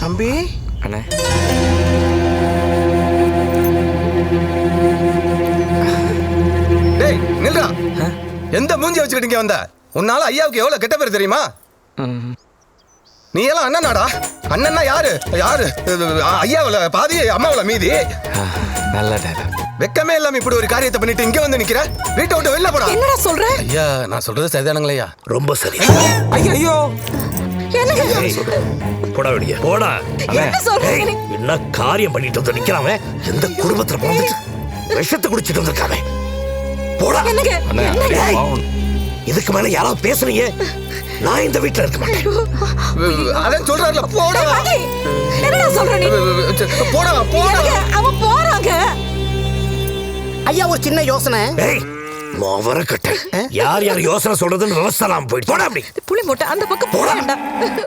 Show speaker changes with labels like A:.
A: தம்பி
B: அண்ணே
C: டேய் நில்றா. எந்த மூஞ்சி வச்சுக்கிட்டு இங்க வந்த? உன்னால ஐயாவுக்கு எவ்வளவு கெட்ட பேர் தெரியுமா? நீ எல்லாம் அண்ணனாடா. அண்ணன்னா யாரு யாரு? ஐயாவுல பாதி, அம்மாவுல மீதி.
B: நல்ல டயலாக்.
C: வெக்கமே இல்லாம இப்படி ஒரு காரியத்தை பண்ணிட்டு இங்க வந்து நிக்கிற. வீட்டை விட்டு வெளில போடா.
D: என்னடா சொல்ற?
C: ஐயா நான் சொல்றது சரிதானுங்களா?
E: ரொம்ப சரி.
B: ஐயோ
E: போடா வெளியே போடா.
D: என்ன சொல்றீங்க நீ?
E: என்ன காரியம் பண்ணிட்டு வந்து நிக்கிறான்? எந்த குடும்பத்துல பிறந்துட்டு விஷத்தை குடிச்சிட்டு வந்திருக்காங்க. போடா.
D: என்னங்க?
E: இதுக்கு மேல யாராவது பேசுறீங்க, நான் இந்த வீட்டுல இருக்க மாட்டேன்.
C: அதான் சொல்றாருல போடா.
D: என்னடா சொல்ற நீ?
C: போடா போடா.
D: அவன் போறாங்க.
A: ஐயா ஒரு சின்ன யோசனை.
E: ஏய் மவர கட்ட. யார் யார் யோசனை சொல்றதுன்னு விவசாயம் போயிட்டு போடா. அப்படி
D: புளி மூட்டை அந்த பக்கம் போடா.